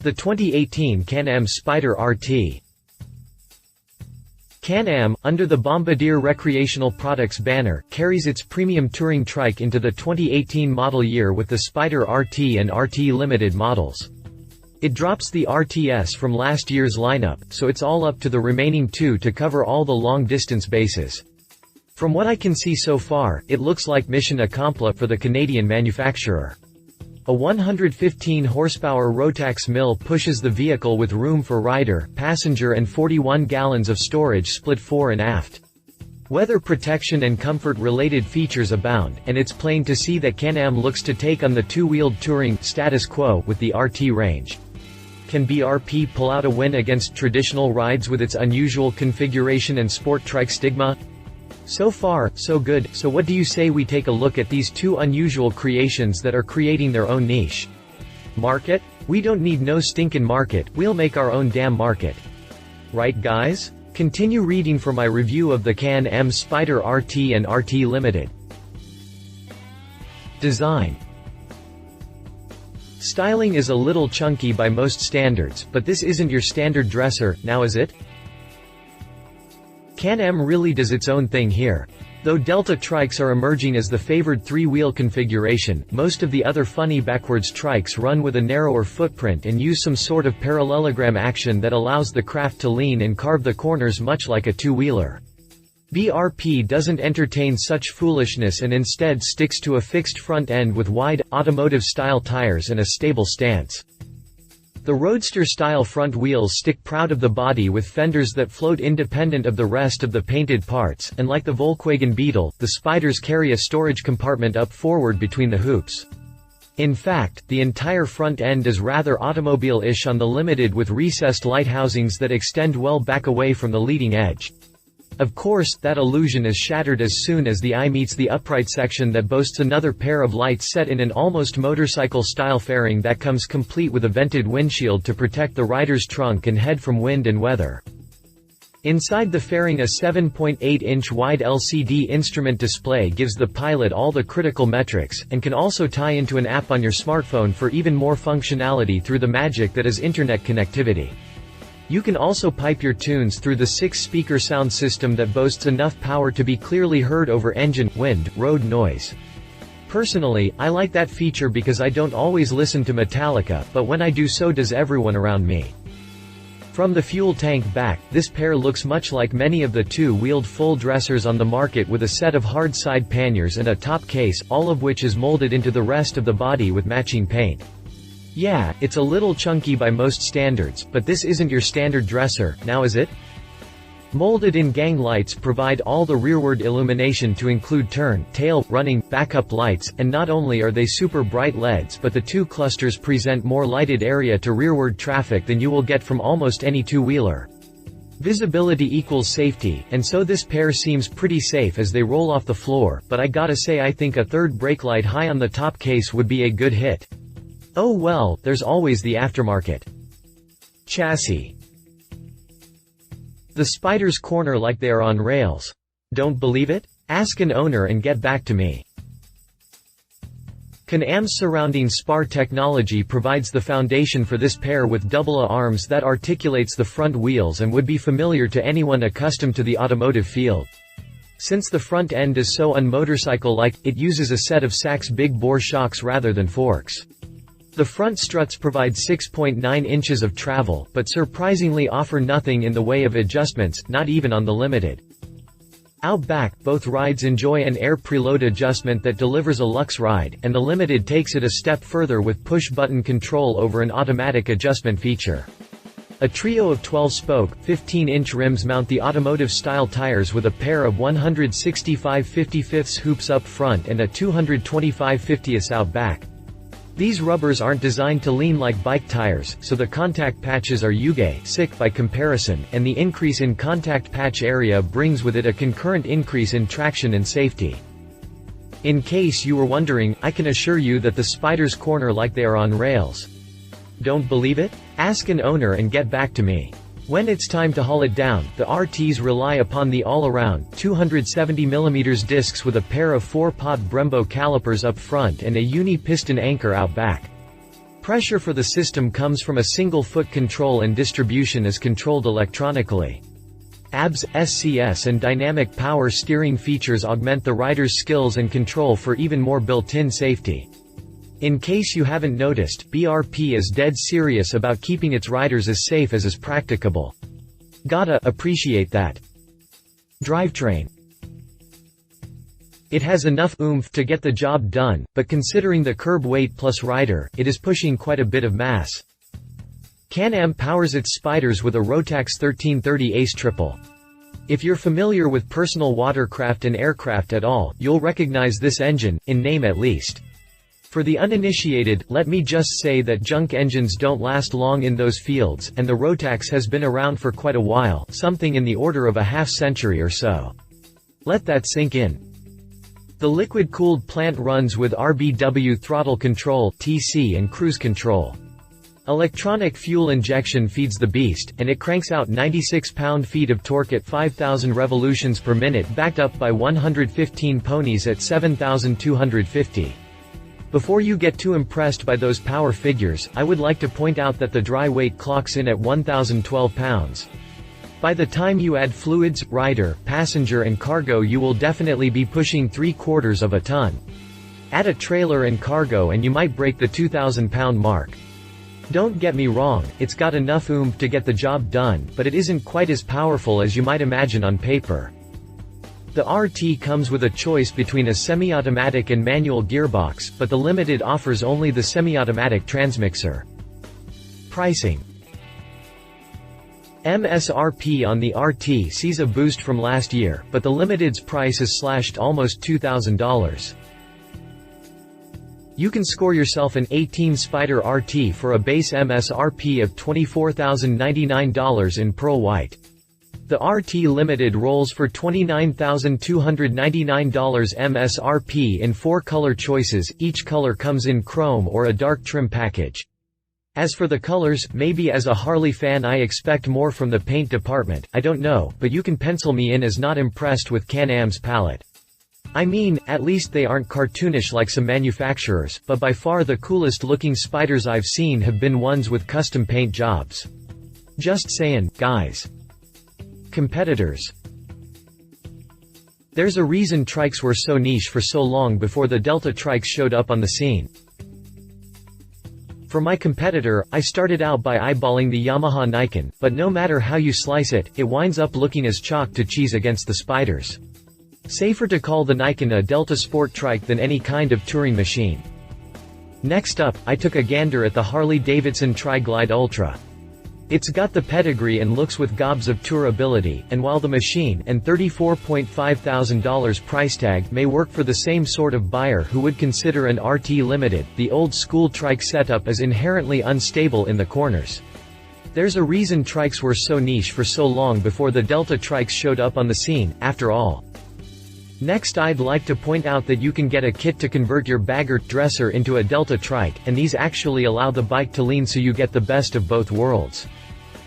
The 2018 Can-Am Spyder RT. Can-Am, under the Bombardier Recreational Products banner, carries its premium touring trike into the 2018 model year with the Spyder RT and RT Limited models. It drops the RTS from last year's lineup, so it's all up to the remaining two to cover all the long-distance bases. From what I can see so far, it looks like mission accompli for the Canadian manufacturer. A 115 horsepower Rotax mill pushes the vehicle with room for rider, passenger and 41 gallons of storage split fore and aft. Weather protection and comfort-related features abound, and it's plain to see that Can-Am looks to take on the two-wheeled touring status quo with the RT range. Can BRP pull out a win against traditional rides with its unusual configuration and sport-trike stigma? So far, so good, so what do you say we take a look at these two unusual creations that are creating their own niche? Market? We don't need no stinkin' market, we'll make our own damn market. Right guys? Continue reading for my review of the Can-Am Spyder RT and RT Limited. Design. Styling is a little chunky by most standards, but this isn't your standard dresser, now is it? Can-Am really does its own thing here. Though Delta trikes are emerging as the favored three-wheel configuration, most of the other funny backwards trikes run with a narrower footprint and use some sort of parallelogram action that allows the craft to lean and carve the corners much like a two-wheeler. BRP doesn't entertain such foolishness and instead sticks to a fixed front end with wide, automotive-style tires and a stable stance. The Roadster-style front wheels stick proud of the body with fenders that float independent of the rest of the painted parts, and like the Volkswagen Beetle, the Spyders carry a storage compartment up forward between the hoops. In fact, the entire front end is rather automobile-ish on the Limited with recessed light housings that extend well back away from the leading edge. Of course, that illusion is shattered as soon as the eye meets the upright section that boasts another pair of lights set in an almost motorcycle-style fairing that comes complete with a vented windshield to protect the rider's trunk and head from wind and weather. Inside the fairing, a 7.8-inch wide LCD instrument display gives the pilot all the critical metrics, and can also tie into an app on your smartphone for even more functionality through the magic that is internet connectivity. You can also pipe your tunes through the 6-speaker sound system that boasts enough power to be clearly heard over engine, wind, road noise. Personally, I like that feature because I don't always listen to Metallica, but when I do so does everyone around me. From the fuel tank back, this pair looks much like many of the two-wheeled full dressers on the market with a set of hard side panniers and a top case, all of which is molded into the rest of the body with matching paint. Yeah, it's a little chunky by most standards, but this isn't your standard dresser, now is it? Molded-in gang lights provide all the rearward illumination to include turn, tail, running, backup lights, and not only are they super bright LEDs but the two clusters present more lighted area to rearward traffic than you will get from almost any two-wheeler. Visibility equals safety, and so this pair seems pretty safe as they roll off the floor, but I gotta say I think a third brake light high on the top case would be a good hit. Oh well, there's always the aftermarket. Chassis. The Spyders corner like they are on rails. Don't believe it? Ask an owner and get back to me. Can-Am's surrounding spar technology provides the foundation for this pair with double A arms that articulates the front wheels and would be familiar to anyone accustomed to the automotive field. Since the front end is so unmotorcycle-like, it uses a set of Sachs big bore shocks rather than forks. The front struts provide 6.9 inches of travel, but surprisingly offer nothing in the way of adjustments, not even on the Limited. Out back, both rides enjoy an air preload adjustment that delivers a luxe ride, and the Limited takes it a step further with push-button control over an automatic adjustment feature. A trio of 12-spoke, 15-inch rims mount the automotive-style tires with a pair of 165/55 hoops up front and a 225/50 out back. These rubbers aren't designed to lean like bike tires, so the contact patches are sick by comparison, and the increase in contact patch area brings with it a concurrent increase in traction and safety. In case you were wondering, I can assure you that the Spyders corner like they are on rails. Don't believe it? Ask an owner and get back to me. When it's time to haul it down, the RTs rely upon the all-around, 270mm discs with a pair of 4-pot Brembo calipers up front and a uni-piston anchor out back. Pressure for the system comes from a single foot control and distribution is controlled electronically. ABS, SCS and dynamic power steering features augment the rider's skills and control for even more built-in safety. In case you haven't noticed, BRP is dead serious about keeping its riders as safe as is practicable. Gotta appreciate that. Drivetrain. It has enough oomph to get the job done, but considering the curb weight plus rider, it is pushing quite a bit of mass. Can-Am powers its Spyders with a Rotax 1330 Ace Triple. If you're familiar with personal watercraft and aircraft at all, you'll recognize this engine, in name at least. For the uninitiated, let me just say that junk engines don't last long in those fields, and the Rotax has been around for quite a while, something in the order of a half-century or so. Let that sink in. The liquid-cooled plant runs with RBW throttle control (TC) and cruise control. Electronic fuel injection feeds the beast, and it cranks out 96 pound-feet of torque at 5,000 revolutions per minute backed up by 115 ponies at 7,250. Before you get too impressed by those power figures, I would like to point out that the dry weight clocks in at 1,012 pounds. By the time you add fluids, rider, passenger and cargo, you will definitely be pushing 3/4 of a ton. Add a trailer and cargo and you might break the 2,000 pound mark. Don't get me wrong, it's got enough oomph to get the job done, but it isn't quite as powerful as you might imagine on paper. The RT comes with a choice between a semi-automatic and manual gearbox, but the Limited offers only the semi-automatic transmixer. Pricing. MSRP on the RT sees a boost from last year, but the Limited's price is slashed almost $2,000. You can score yourself an 18 Spyder RT for a base MSRP of $24,099 in pearl white. The RT Limited rolls for $29,299 MSRP in 4 color choices, each color comes in chrome or a dark trim package. As for the colors, maybe as a Harley fan I expect more from the paint department, I don't know, but you can pencil me in as not impressed with Can-Am's palette. I mean, at least they aren't cartoonish like some manufacturers, but by far the coolest looking Spyders I've seen have been ones with custom paint jobs. Just saying, guys. Competitors. There's a reason trikes were so niche for so long before the Delta trikes showed up on the scene. For my competitor, I started out by eyeballing the Yamaha Nikon, but no matter how you slice it, it winds up looking as chalk to cheese against the Spyders. Safer to call the Nikon a Delta sport trike than any kind of touring machine. Next up, I took a gander at the Harley-Davidson Tri-Glide Ultra. It's got the pedigree and looks with gobs of tourability, and while the machine and $34,500 price tag may work for the same sort of buyer who would consider an RT Limited, the old-school trike setup is inherently unstable in the corners. There's a reason trikes were so niche for so long before the Delta trikes showed up on the scene, after all. Next, I'd like to point out that you can get a kit to convert your bagger dresser into a Delta trike, and these actually allow the bike to lean so you get the best of both worlds.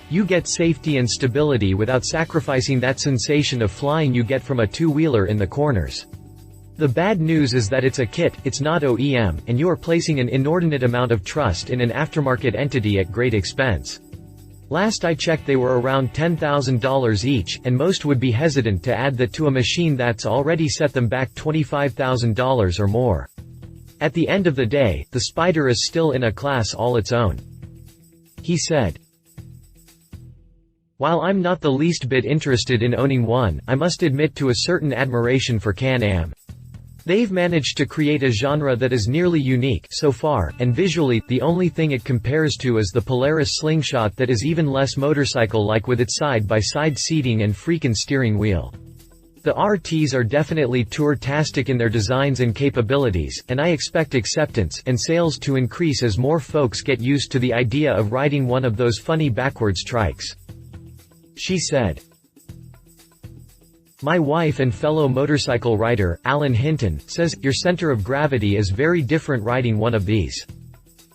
You get safety and stability without sacrificing that sensation of flying you get from a two-wheeler in the corners. The bad news is that it's a kit, it's not OEM, and you are placing an inordinate amount of trust in an aftermarket entity at great expense. Last I checked they were around $10,000 each, and most would be hesitant to add that to a machine that's already set them back $25,000 or more. At the end of the day, the Spyder is still in a class all its own. He said. While I'm not the least bit interested in owning one, I must admit to a certain admiration for Can-Am. They've managed to create a genre that is nearly unique so far, and visually, the only thing it compares to is the Polaris Slingshot that is even less motorcycle-like with its side-by-side seating and freakin' steering wheel. The RTs are definitely tour-tastic in their designs and capabilities, and I expect acceptance and sales to increase as more folks get used to the idea of riding one of those funny backwards trikes. She said. My wife and fellow motorcycle rider, Alan Hinton, says, your center of gravity is very different riding one of these.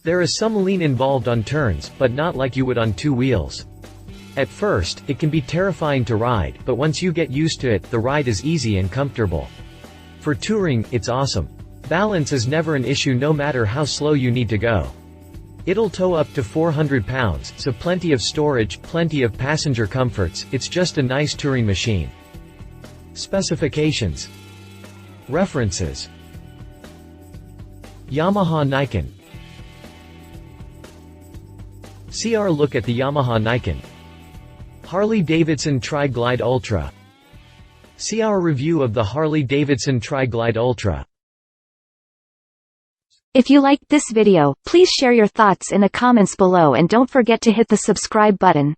There is some lean involved on turns, but not like you would on two wheels. At first, it can be terrifying to ride, but once you get used to it, the ride is easy and comfortable. For touring, it's awesome. Balance is never an issue no matter how slow you need to go. It'll tow up to 400 pounds, so plenty of storage, plenty of passenger comforts. It's just a nice touring machine. Specifications. References. Yamaha Nikon. CR look at the Yamaha Nikon. Harley-Davidson Tri-Glide Ultra. CR review of the Harley-Davidson Tri-Glide Ultra. If you liked this video, please share your thoughts in the comments below and don't forget to hit the subscribe button.